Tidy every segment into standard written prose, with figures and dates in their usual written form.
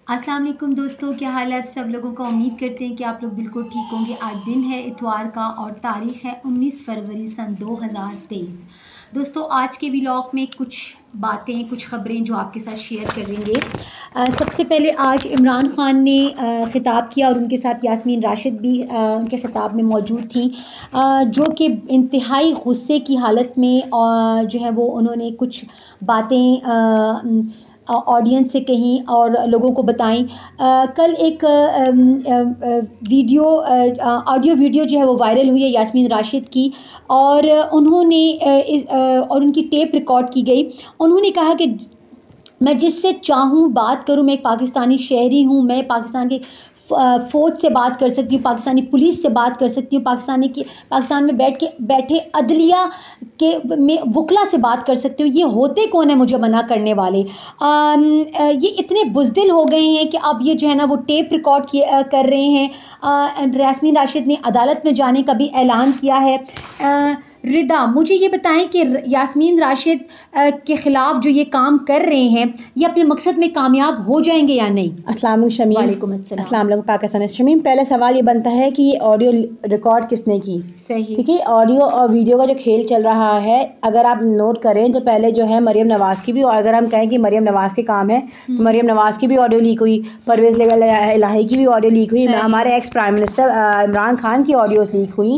अस्सलाम वालेकुम दोस्तों, क्या हाल है आप सब लोगों का। उम्मीद करते हैं कि आप लोग बिल्कुल ठीक होंगे। आज दिन है इतवार का और तारीख़ है 19 फरवरी सन 2023। दोस्तों आज के व्लॉग में कुछ बातें, कुछ ख़बरें जो आपके साथ शेयर करेंगे। सबसे पहले आज इमरान ख़ान ने ख़िताब किया और उनके साथ यास्मीन राशिद भी उनके ख़िताब में मौजूद थी, जो कि इंतहाई गुस्से की हालत में जो है वो उन्होंने कुछ बातें ऑडियंस से कहीं और लोगों को बताएं। कल एक ऑडियो वीडियो जो है वो वायरल हुई है यास्मीन राशिद की, और उन्होंने और उनकी टेप रिकॉर्ड की गई। उन्होंने कहा कि मैं जिससे चाहूँ बात करूँ, मैं एक पाकिस्तानी शहरी हूँ, मैं पाकिस्तान के फ़ौज से बात कर सकती हूँ, पाकिस्तानी पुलिस से बात कर सकती हूँ, पाकिस्तान में बैठे अदलिया के में वकला से बात कर सकती हूँ। ये होते कौन है मुझे मना करने वाले। ये इतने बुज़दिल हो गए हैं कि अब ये जो है ना वो टेप रिकॉर्ड कर रहे हैं। यास्मीन राशिद ने अदालत में जाने का भी ऐलान किया है। रिदा, मुझे ये बताएं कि यास्मीन राशिद के ख़िलाफ़ जो ये काम कर रहे हैं ये अपने मकसद में कामयाब हो जाएंगे या नहीं। अस्सलाम वालेकुम पाकिस्तान शमीम, पहले सवाल ये बनता है कि ये ऑडियो रिकॉर्ड किसने की। सही, ठीक है। ऑडियो और वीडियो का जो खेल चल रहा है, अगर आप नोट करें तो पहले जो है मरीम नवाज़ की भी, और अगर हम कहें कि मरीम नवाज़ के काम है तो मरीम नवाज़ की भी ऑडियो लीक हुई, परवेज़ इलाही की भी ऑडियो लीक हुई, हमारे ex prime minister Imran Khan की ऑडियोज़ लीक हुई,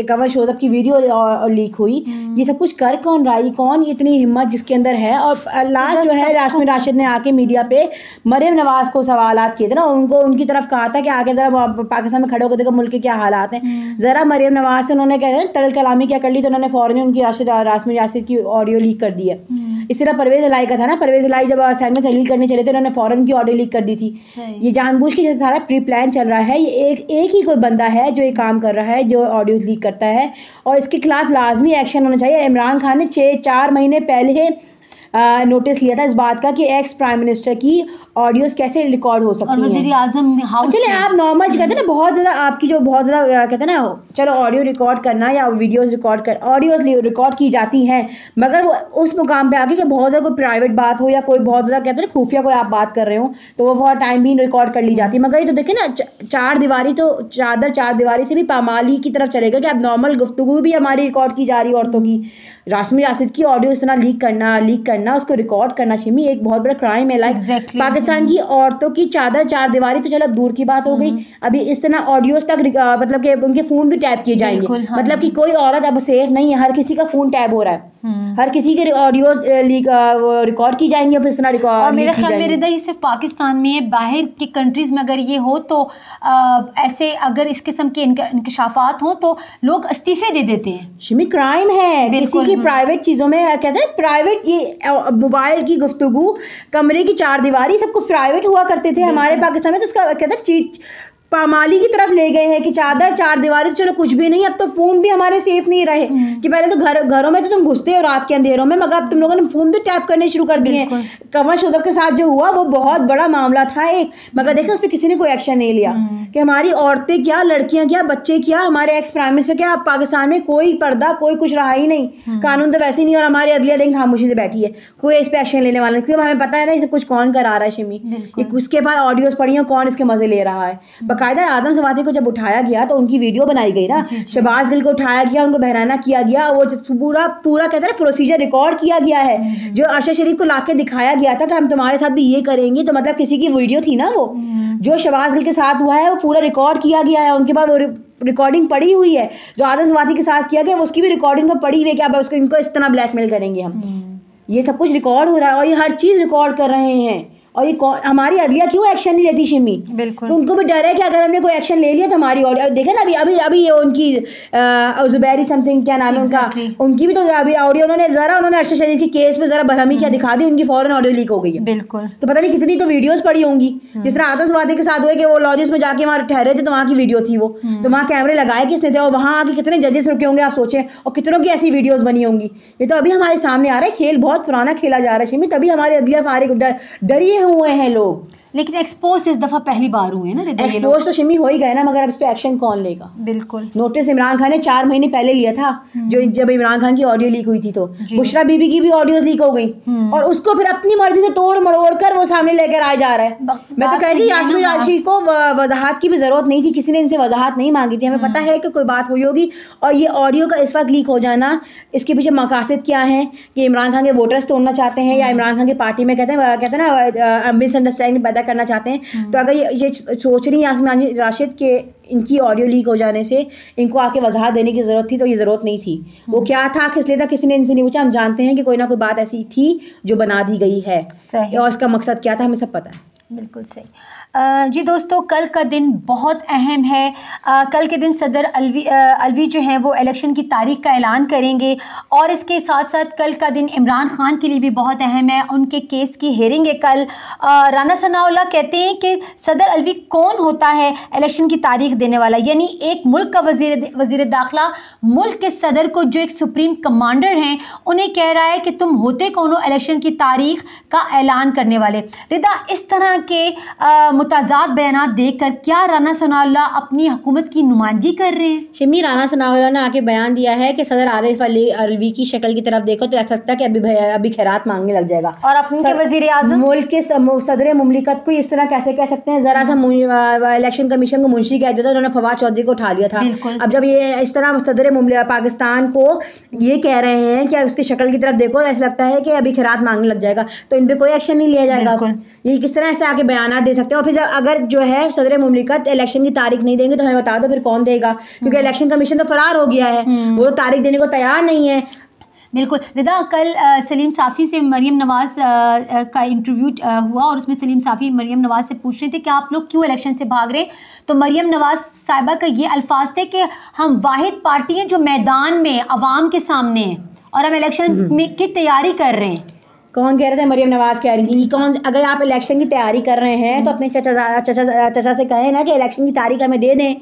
कमर शोज़ब की वीडियो लीक हुई। ये सब कुछ कर कौन रहा है? कौन इतनी हिम्मत जिसके अंदर है? और लास्ट जो है यास्मीन राशिद ने आके मीडिया पे मरीम नवाज़ को सवालात किए थे ना, उनको उनकी तरफ कहा था कि आगे ज़रा पाकिस्तान में खड़े होकर देखो मुल्क के क्या हालात हैं। ज़रा मरीम नवाज़ से उन्होंने कहते हैं तल कलामी क्या कर ली, तो उन्होंने फ़ौरन उनकी यास्मीन राशिद की ऑडियो लीक कर दी है। इसी तरह परवेज़ इलाही का था ना, परवेज़ इलाही जब असाइनमेंट में तहलील करने चले थे उन्होंने फ़ौरन की ऑडियो लीक कर दी थी। ये जानबूझ के सारा प्री प्लान चल रहा है। ये एक ही कोई बंदा है जो ये काम कर रहा है, जो ऑडियो लीक करता है, और इसके खिलाफ लाजमी एक्शन होना चाहिए। इमरान खान ने 4 महीने पहले नोटिस लिया था इस बात का कि एक्स प्राइम मिनिस्टर की ऑडियोज़ कैसे रिकॉर्ड हो सकती हैं। और वज़ीर आज़म हाउस, चलिए आप नॉर्मल कहते हैं ना, बहुत ज़्यादा आपकी जो बहुत ज़्यादा कहते हैं ना, चलो ऑडियो रिकॉर्ड करना या वीडियोज़ ऑडियोज़ रिकॉर्ड की जाती हैं, मगर वो उस मुकाम पे आके कि बहुत ज़्यादा कोई प्राइवेट बात हो या कोई बहुत ज़्यादा कहते हैं ना खुफिया कोई आप बात कर रहे हो, तो वो बहुत टाइम भी रिकॉर्ड कर ली जाती है। मगर ये तो देखिए ना, चार दीवारी से भी पामाली की तरफ चलेगा कि अब नॉर्मल गुफ्तगू भी हमारी रिकॉर्ड की जा रही है औरतों की। यास्मीन राशिद की ऑडियो इस तरह लीक करना उसको रिकॉर्ड करना शिमी एक बहुत बड़ा क्राइम है। लाइक पाकिस्तान की औरतों की चार दीवारी तो चलो अब दूर की बात हो गई, अभी इस तरह ऑडियोज तक मतलब कि उनके फ़ोन भी टैप किए जाएंगे। मतलब कि कोई औरत अब सेफ नहीं है, हर किसी का फ़ोन टैप हो रहा है, हर किसी के ऑडियोज रिकॉर्ड की जाएंगी। अब इस तरह रिकॉर्ड, और मेरे ख्याल में रिदा ये सिर्फ पाकिस्तान में है, बाहर की कंट्रीज़ में अगर ये हो तो ऐसे अगर इस किस्म के इंकशाफात हों तो लोग इस्तीफ़े दे देते हैं। शिमी क्राइम है किसी की प्राइवेट चीज़ों में, कहते हैं प्राइवेट, ये मोबाइल की गुफ्तगू, कमरे की 4 दीवारी, सब कुछ प्राइवेट हुआ करते थे हमारे पाकिस्तान में। तो उसका कहते हैं पामाली की तरफ ले गए हैं कि 4 दीवारी तो चलो कुछ भी नहीं, अब तो फ़ोन भी हमारे सेफ नहीं रहे। कि पहले तो घरों में तो तुम घुसते हो रात के अंधेरों में, मगर अब तुम लोगों ने फ़ोन भी टैप करने शुरू कर दिए हैं। कमर शोज़ब के साथ जो हुआ वो बहुत बड़ा मामला था एक, मगर देखो उस पर किसी ने कोई एक्शन नहीं लिया कि हमारी औरतें क्या, लड़कियां क्या, बच्चे क्या, हमारे एक्स प्राइम मिनिस्टर क्या। अब पाकिस्तान में कोई पर्दा, कोई कुछ रहा ही नहीं, कानून तो वैसे ही नहीं, और हमारी अदलिया देंगे खामोशी से बैठी है, कोई इस पर एक्शन लेने वाला नहीं, क्योंकि हमें पता है ना ये सब कुछ कौन करा रहा है। शिमी उसके बाद ऑडियोज़ पड़ी हैं, कौन इसके मज़े ले रहा है। बाकायदा आदम सवाती को जब उठाया गया तो उनकी वीडियो बनाई गई ना, शहबाज गिल को उठाया गया, उनको बहराना किया गया, वो पूरा कहते हैं प्रोसीजर रिकॉर्ड किया गया है। जो अरशद शरीफ को लाके दिखाया गया था कि हम तुम्हारे साथ भी ये करेंगे, तो मतलब किसी की वीडियो थी ना वो, जो शहबाज गिल के साथ हुआ है वो पूरा रिकॉर्ड किया गया है। उनके बाद वो रिकॉर्डिंग पड़ी हुई है जो आदम सवाती के साथ किया गया, उसकी भी रिकॉर्डिंग तो पड़ी हुई है कि अब उसको इनको इस तरह ब्लैकमेल करेंगे हम। ये सब कुछ रिकॉर्ड हो रहा है और ये हर चीज़ रिकॉर्ड कर रहे हैं। और ये हमारी अदलिया क्यों एक्शन नहीं लेती शिमी? बिल्कुल, तो उनको भी डर है कि अगर हमने कोई एक्शन ले लिया तो हमारी ऑडियो देखे ना, अभी ये उनकी जुबैरी समथिंग क्या नाम है उनका, उनकी भी तो अभी ऑडियो उन्होंने अरशद शरीफ की केस में ज़रा बरहमी क्या दिखा दी, उनकी फ़ौरन ऑडियो लीक हो गई है। बिल्कुल, तो पता नहीं कितनी तो वीडियोस पड़ी होंगी। जिस तरह आदम सवाती के साथ हुए कि वो लॉजिस में जाके वहाँ ठहरे थे तो वहाँ की वीडियो थी वो, तो वहाँ कैमरे लगाए किसने थे, और वहाँ आके कितने जजेस रुके होंगे आप सोचें, और कितनों की ऐसी वीडियोस बनी होंगी। ये तो अभी हमारे सामने आ रहा है, खेल बहुत पुराना खेला जा रहा है शिमी, तभी हमारे अदलिया फारिग डरिए हुए हैं लोग। लेकिन एक्सपोज इस दफ़ा पहली बार हुए ना रिदा, एक्सपोज तो शिमी हो ही गए ना, मगर अब इस पे एक्शन कौन लेगा? बिल्कुल। नोटिस इमरान खान ने 4 महीने पहले लिया था, जो जब इमरान खान की ऑडियो लीक हुई थी, तो बुशरा बीबी की भी ऑडियो लीक हो गई और उसको फिर अपनी मर्जी से तोड़ मरोड़ कर वो सामने लेकर आ जा रहा है। मैं तो कहती यास्मीन राशि को वजाहत की भी जरूरत नहीं थी, किसी ने इनसे वजाहत नहीं मांगी थी। हमें पता है कि कोई बात हुई होगी, और ये ऑडियो का इस वक्त लीक हो जाना, इसके पीछे मकासद क्या है कि इमरान खान के वोटर्स तोड़ना चाहते हैं या इमरान खान की पार्टी में कहते हैं ना मिसअंडरस्टैंडिंग पैदा करना चाहते हैं। तो अगर ये सोच रही यास्मीन राशिद के इनकी ऑडियो लीक हो जाने से इनको आके वजाहत देने की ज़रूरत थी, तो ये ज़रूरत नहीं थी। वो क्या था, किस लिए था, किसी ने इनसे नहीं पूछा। हम जानते हैं कि कोई ना कोई बात ऐसी थी जो बना दी गई है, और इसका मकसद क्या था हमें सब पता है। बिल्कुल सही। जी दोस्तों, कल का दिन बहुत अहम है। कल के दिन सदर अलवी जो हैं वो इलेक्शन की तारीख का ऐलान करेंगे, और इसके साथ साथ कल का दिन इमरान खान के लिए भी बहुत अहम है। उनके केस की हेयरिंग है कल। राना सनाउल्लाह कहते हैं कि सदर अलवी कौन होता है इलेक्शन की तारीख देने वाला, यानी एक मुल्क का वज़ीर दाखिला मुल्क के सदर को, जो एक सुप्रीम कमांडर हैं, उन्हें कह रहा है कि तुम होते कौन हो इलेक्शन की तारीख का ऐलान करने वाले। रिदा, इस तरह के मुताजाद बयानात देखकर क्या राना सनाउल्लाह अपनी हुकूमत की नुमाइंदगी कर रहे हैं? शिमी, राना सनाउल्लाह ने आके बयान दिया है कि सदर आरिफ अलवी की शक्ल की तरफ देखो तो ऐसा लगता है कि अभी खैरात मांगने लग जाएगा। और अपने वजीर आज़म मुल्क के सदर मुमलिकत को इस तरह कैसे कह सकते हैं? जरा सा इलेक्शन कमीशन को मुंशी कह दिया था, उन्होंने फवाद चौधरी को उठा लिया था। अब जब ये इस तरह सदर पाकिस्तान को ये कह रहे हैं कि उसकी शक्ल की तरफ देखो, ऐसा लगता है कि अभी खैरात मांगने लग जाएगा, तो इन पर कोई एक्शन नहीं लिया जाएगा। ये किस तरह से आके बयान दे सकते हैं? और फिर अगर जो है सदर मुमलिकत इलेक्शन की तारीख नहीं देंगे तो हमें बता दो फिर कौन देगा, क्योंकि इलेक्शन कमीशन तो फरार हो गया है, वो तारीख देने को तैयार नहीं है। बिल्कुल रिदा, कल सलीम साफ़ी से मरियम नवाज़ का इंटरव्यू हुआ, और उसमें सलीम साफ़ी मरियम नवाज़ से पूछ रहे थे कि आप लोग क्यों इलेक्शन से भाग रहे। तो मरियम नवाज़ साहिबा का ये अल्फाज थे कि हम वाहिद पार्टी हैं जो मैदान में अवाम के सामने है, और हम इलेक्शन में की तैयारी कर रहे हैं। कौन कह रहे थे? मरियम नवाज कह रही थी। कौन? अगर आप इलेक्शन की तैयारी कर रहे हैं तो अपने चचा से कहें ना कि इलेक्शन की तारीख हमें दे दें।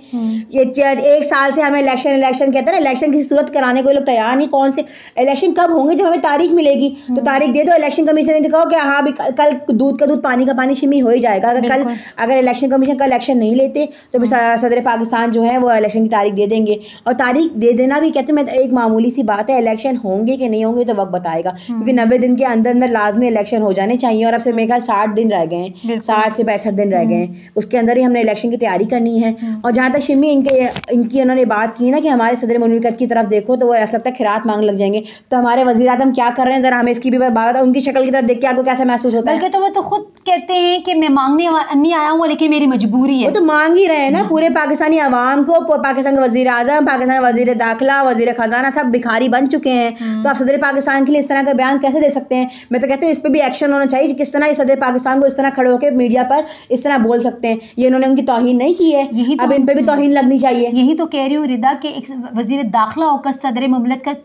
ये 1 साल से हमें इलेक्शन कहते हैं ना, इलेक्शन की सूरत कराने को लोग तैयार नहीं। कौन से इलेक्शन कब होंगे? जब हमें तारीख मिलेगी तो तारीख दे दो। इलेक्शन कमीशन ने कहो कि हाँ भी कल दूध का दूध पानी का पानी शिमी हो ही जाएगा। अगर इलेक्शन कमीशन का इलेक्शन नहीं लेते तो सदर पाकिस्तान जो है वो इलेक्शन की तारीख दे देंगे। और तारीख दे देना भी कहते हैं एक मामूली सी बात है, इलेक्शन होंगे कि नहीं होंगे तो वक्त बताएगा, क्योंकि 90 दिन के अंदर लाजमी इलेक्शन हो जाने चाहिए। और अब से मेरे ख्याल 60 दिन रह गए हैं, 60 से 65 दिन रह गए हैं, उसके अंदर ही हमने इलेक्शन की तैयारी करनी है। और जहाँ तक शिमी इनकी उन्होंने बात की ना कि हमारे सदर मुमलिकत की तरफ देखो तो वो ऐसा लगता है खिरात मांगने लग जाएंगे। तो हमारे वज़ीर आज़म क्या कर रहे हैं, ज़रा हमें इसकी भी बात, उनकी शक्ल की तरफ देख के आपको कैसा महसूस होता है? बल्कि तो वो तो खुद कहते हैं कि मैं मांगने नहीं आया हूँ, लेकिन मेरी मजबूरी है। वो तो मांग ही रहे हैं ना, पूरे पाकिस्तानी अवाम को। पाकिस्तान के वज़ीर आज़म, पाकिस्तान के वज़ीर दाखिला, वज़ीर ख़जाना सब भिखारी बन चुके हैं। तो आप सदर पाकिस्तान के लिए इस तरह का बयान कैसे दे सकते हैं? मैं तो कहती हूँ इस पर भी एक्शन होना चाहिए। किस तरह सदर पाकिस्तान को इस तरह खड़े होकर मीडिया पर इस तरह बोल सकते हैं? ये इन्होंने उनकी तौहीन नहीं की है, तो अब इन पर भी तौहीन लगनी चाहिए। यही तो कह रही हूँ रिदा कि एक वज़ीर दाखिला होकर सदर मुमलिकत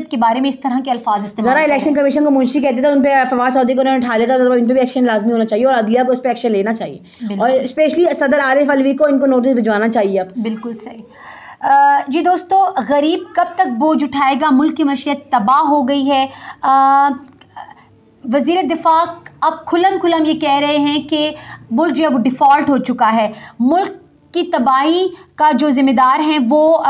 के बारे में इस तरह के अल्फाज इस्तेमाल। जरा इलेक्शन कमीशन को मुंशी कहते थे, उन पर फवाद चौधरी को उन्होंने उठा लिया था, तो इन पर भी एक्शन लाजमी होना चाहिए और अदलिया को इस पर एक्शन लेना चाहिए, और स्पेशली सदर आरिफ अलवी को इनको नोटिस भिजवाना चाहिए। अब बिल्कुल सही। जी दोस्तों, गरीब कब तक बोझ उठाएगा? मुल्क की मशीयत तबाह हो गई है। वज़ीर दिफा अब खुलम ये कह रहे हैं कि मुल्क जो है वो डिफ़ॉल्ट हो चुका है। मुल्क की तबाही का जो ज़िम्मेदार हैं वो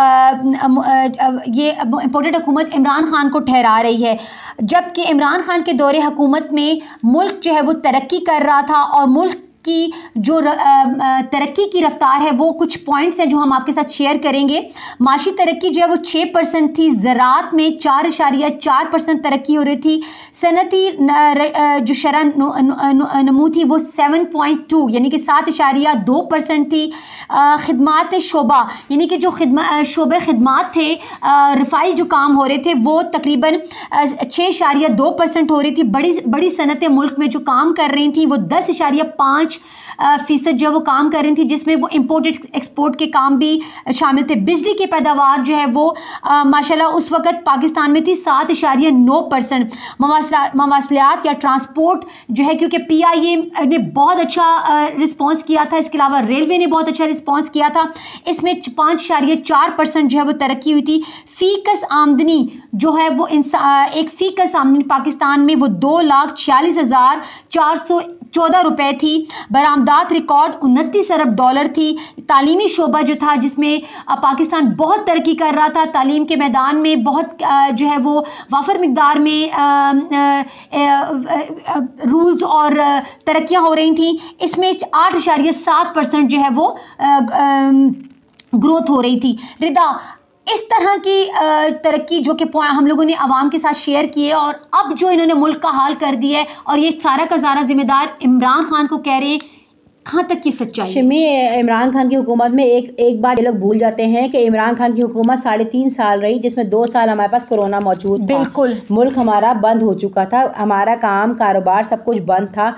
ये इम्पोर्टेड हुकूमत इमरान खान को ठहरा रही है, जबकि इमरान खान के दौरे हुकूमत में मुल्क जो है वो तरक्की कर रहा था, और मुल्क की जो तरक्की की रफ्तार है वो कुछ पॉइंट्स हैं जो हम आपके साथ शेयर करेंगे। माशी तरक्की जो है वो 6% थी, ज़राअत में 4.4% तरक्की हो रही थी, सनती जो शरह नमू थी वो 7.2 यानी कि 7.2% थी। खिदमात शोबा यानी कि जो शोबे खिदमात थे, रफ़ाई जो काम हो रहे थे वो तकरीबन 6.2% हो रही थी। बड़ी सनतें मुल्क में जो काम कर रही थी वो 10.5% जो वो काम कर रही थी, जिसमें वो इंपोर्टेड एक्सपोर्ट के काम भी शामिल थे। बिजली की पैदावार जो है वो माशाल्लाह उस वक़्त पाकिस्तान में थी 7.9%। मवासलात या ट्रांसपोर्ट जो है, क्योंकि PIA ने बहुत अच्छा रिस्पॉन्स किया था, इसके अलावा रेलवे ने बहुत अच्छा रिस्पॉन्स किया था, इसमें 5.4% जो है वो तरक्की हुई थी। फ़ीकस आमदनी जो है वो एक फ़ीकस आमदनी पाकिस्तान में वो 2,46,400 14 रुपये थी। बरामदात रिकॉर्ड 29 अरब डॉलर थी। तालीमी शोबा जो था जिसमें पाकिस्तान बहुत तरक्की कर रहा था, तालीम के मैदान में बहुत जो है वो वाफर मिकदार में रूल्स और तरक्कियाँ हो रही थी, इसमें 8.7% जो है वो ग्रोथ हो रही थी। रिदा, इस तरह की तरक्की जो कि हम लोगों ने आवाम के साथ शेयर किए और अब जो इन्होंने मुल्क का हाल कर दिया है और ये सारा का सारा जिम्मेदार इमरान खान को कह रहे हैं, कहाँ तक की सच्चाई? शिमी, इमरान खान की हुकूमत में एक बात ये लोग भूल जाते हैं कि इमरान खान की हुकूमत 3.5 साल रही, जिसमें 2 साल हमारे पास कोरोना मौजूद था। बिल्कुल, मुल्क हमारा बंद हो चुका था, हमारा काम कारोबार सब कुछ बंद था।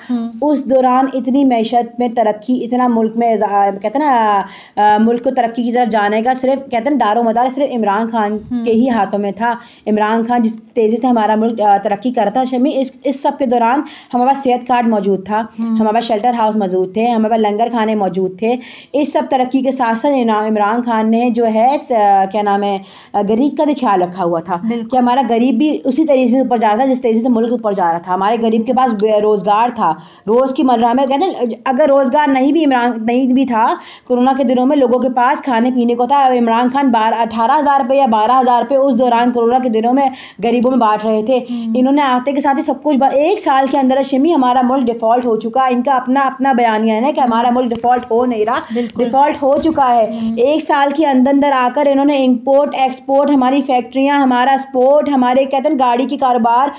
उस दौरान इतनी मैशत में तरक्की, इतना मुल्क में कहते हैं ना मुल्क को तरक्की की तरफ जाने का सिर्फ कहते हैं दारो मदार सिर्फ इमरान खान के ही हाथों में था। इमरान खान जिस तेज़ी से हमारा मुल्क तरक्की करता था शमी, इस सब के दौरान हमारे पास सेहत कार्ड मौजूद था, हमारे पास शेल्टर हाउस मौजूद थे, हमारे पास लंगर खाने मौजूद थे। इस सब तरक्की के साथ साथ इमरान खान ने जो है क्या नाम है गरीब का भी ख्याल रखा हुआ था कि हमारा गरीब भी उसी तरीके से ऊपर जा रहा था जिस तरीके से मुल्क ऊपर जा रहा था। हमारे गरीब के पास रोज़गार था, रोज़ की मर्रा में कहते हैं अगर रोज़गार नहीं भी था कोरोना के दिनों में लोगों के पास खाने पीने को था। इमरान खान 18,000 रुपये या 12,000 रुपये उस दौरान कोरोना के दिनों में गरीबों में बांट रहे थे। इन्होंने आते के साथ ही सब कुछ 1 साल के अंदर शिमी हमारा मुल्क डिफ़ॉल्ट हो चुका। इनका अपना बयानिया है ना कि हमारा मुल्क डिफ़ॉल्ट हो नहीं रहा, डिफ़ॉल्ट हो चुका है। 1 साल के अंदर आकर इन्होंने इंपोर्ट एक्सपोर्ट, हमारी फैक्ट्रियाँ, हमारा स्पोर्ट, हमारे कहते हैं गाड़ी की कारोबार,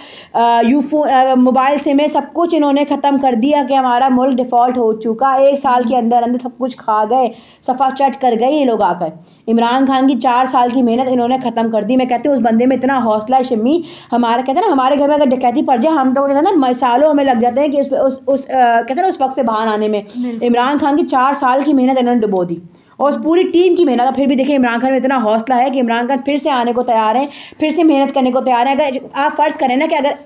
मोबाइल से में सब कुछ इन्होंने ख़त्म कर दिया कि हमारा मुल्क डिफ़ॉल्ट हो चुका। 1 साल के अंदर सब कुछ खा गए, सफ़ा चट कर गए ये लोग आकर। इमरान खान की 4 साल की मेहनत इन्होंने ख़त्म कर दी। मैं कहती हूँ उस बंदे में इतना हौसला है शम्मी, हमारा कहते हैं ना हमारे घर में अगर डकैती पड़ जाए हम तो कहते हैं ना सालों हमें लग जाते हैं कि कहते हैं ना उस वक्त से बाहर आने में। इमरान खान की 4 साल की मेहनत इन्होंने डुबो दी और उस पूरी टीम की मेहनत। फिर भी देखिए इमरान खान में इतना हौसला है कि इमरान खान फिर से आने को तैयार है, फिर से मेहनत करने को तैयार है। अगर आप फ़र्ज़ करें ना कि अगर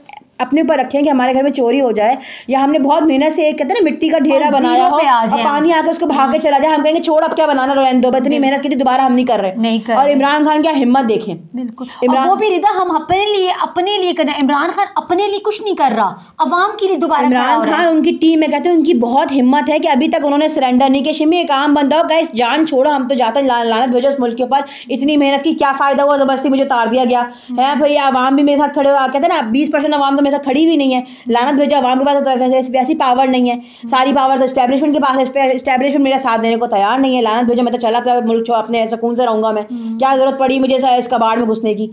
अपने ऊपर रखें कि हमारे घर में चोरी हो जाए या हमने बहुत मेहनत से एक कहते हैं ना मिट्टी का ढेरा बनाया हो और पानी आकर उसको भाग के चला जाए, हम कहेंगे छोड़ अब क्या बनाना, रहने दो, इतनी मेहनत की थी दोबारा हम नहीं कर रहे। और इमरान खान क्या हिम्मत देखें। बिल्कुल, वो भी रिदा हम अपने लिए करना। इमरान खान अपने लिए कुछ नहीं कर रहा, अवाम के लिए दोबारा। इमरान खान उनकी टीम में कहते हैं उनकी बहुत हिम्मत है कि अभी तक उन्होंने सरेंडर नहीं किया। शिमी एक आम बंदा हो गए जान छोड़ो, हम तो जाते हैं लानत भेजो उस मुल्क के ऊपर, इतनी मेहनत की क्या फ़ायदा हुआ, ज़बरदस्ती मुझे उतार दिया गया है। फिर ये आवाम भी मेरे साथ खड़े हो, कहते हैं ना 20% आवाम तो मेरे साथ खड़ी भी नहीं है। लानत भेजो आवाम के पास तो वैसी पावर नहीं है, सारी पावर तो एस्टैब्लिशमेंट के पास है। एस्टैब्लिशमेंट मेरा साथ देने को तैयार नहीं है। लानत भेजो, मैं तो चला मुल्क छो अपने सुकून से रहूँगा, मैं क्या ज़रूरत पड़ी मुझे इस कबाड़ में घुसने की।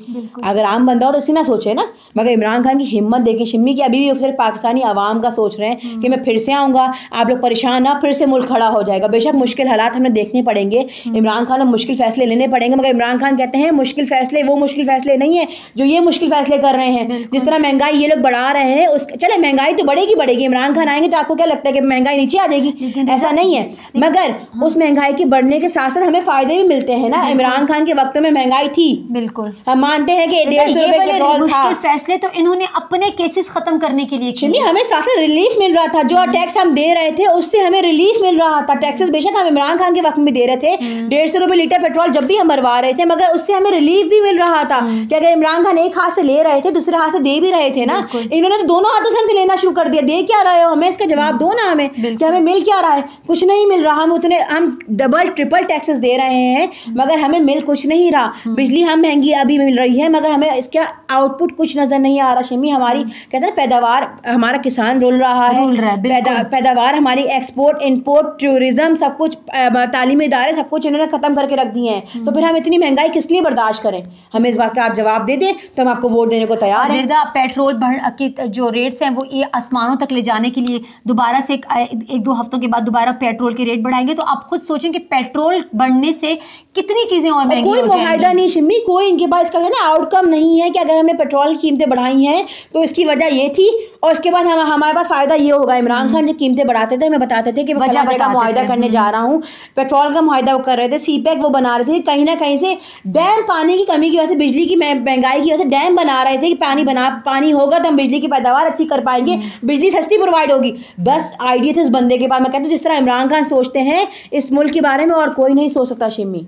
अगर आम बंदा हो तो इसी ना सोचे ना, मगर इमरान खान की हिम्मत देखें शिम्मी की। अभी भी सिर्फ पाकिस्तानी आवाम का सोच रहे हैं कि मैं फिर से आऊँगा, आप लोग परेशान ना, फिर से मुल्क खड़ा हो जाएगा। बेशक मुश्किल हालात हमें देखने पड़ेंगे, इमरान खान को मुश्किल फैसले लेने पड़ेंगे, मगर इमरान खान कहते हैं मुश्किल फैसले वो मुश्किल फैसले नहीं है जो ये मुश्किल फैसले कर रहे हैं। जिस तरह महंगाई ये लोग बढ़ा रहे हैं, उस चले महंगाई तो बढ़ेगी। इमरान खान आएंगे तो आपको क्या लगता है कि महंगाई नीचे आ जाएगी? ऐसा नहीं है, मगर उस महंगाई के बढ़ने के साथ साथ हमें फायदे भी मिलते हैं ना। इमरान खान के वक्त में महंगाई थी, बिल्कुल हम मानते हैं कि 150 रुपए पेट्रोल था। मुश्किल फैसले तो इन्होंने अपने केसेस खत्म करने के लिए किए। हमें साथ रिलीफ मिल रहा था, जो टैक्स हम दे रहे थे उससे हमें रिलीफ मिल रहा था। टैक्सेस बेशक हम इमरान खान के वक्त में दे रहे थे, 150 रुपए लीटर पेट्रोल जब भी हम भरवा रहे थे, मगर उससे हमें रिलीफ भी मिल रहा था कि अगर इमरान खान एक हाथ से ले रहे थे दूसरे हाथ से दे भी रहे थे ना। इन्होंने तो दोनों हाथों से हमसे लेना शुरू कर दिया। दे क्या रहे हो हमें, इसका जवाब दो ना हमें कि हमें मिल क्या रहा है। कुछ नहीं मिल रहा, हम डबल ट्रिपल टैक्सेस दे रहे हैं मगर हमें मिल कुछ नहीं रहा। बिजली हम महंगी अभी मिल रही है मगर हमें इसका आउटपुट कुछ नजर नहीं आ रहा। शमी हमारी कहते हैं पैदावार, हमारा किसान रुल रहा है, पैदावार हमारी, एक्सपोर्ट इंपोर्ट टूरिज्म सब कुछ, तालीमी इदारे सब कुछ इन्होंने खत्म करके रख दिए हैं। तो फिर हम इतनी महंगाई किस लिए बर्दाश्त करें? हमें इस बात का आप जवाब दे दें तो हम आपको वोट देने को तैयार हैं। पेट्रोल के जो रेट्स हैं वो ये आसमानों तक ले जाने के लिए दोबारा से 1-2 हफ्तों के बाद दोबारा पेट्रोल के रेट बढ़ाएंगे। तो आप खुद सोचें कि पेट्रोल बढ़ने से कितनी चीज़ें और महंगी हो जाएंगी। कोई मुआहदा नहीं शिम्मी, कोई इनके पास इसका कहना आउटकम नहीं है कि अगर हमने पेट्रोल की कीमतें बढ़ाई हैं तो इसकी वजह ये थी और इसके बाद हमारे पास फ़ायदा ये होगा। इमरान खान जब कीमतें बढ़ाते थे हमें बताते थे कि मैं का मुआहदा करने जा रहा हूँ, पेट्रोल का मुआहदा कर रहे थे, सीपैक वो बना रहे थे, कहीं ना कहीं से डैम, पानी की कमी की वजह से, बिजली की महंगाई की वजह से डैम बना रहे थे कि पानी होगा तो हम बिजली की पैदावार अच्छी कर पाएंगे, बिजली सस्ती प्रोवाइड होगी। 10 आइडिया थे इस बंदे के पास। मैं कहती हूँ जिस तरह इमरान खान सोचते हैं इस मुल्क के बारे में और कोई नहीं सोच सकता शिम्मी।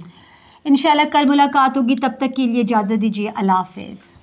इंशाल्लाह कल मुलाकात होगी, तब तक के लिए इजाज़त दीजिए, अल्लाह हाफ़िज़।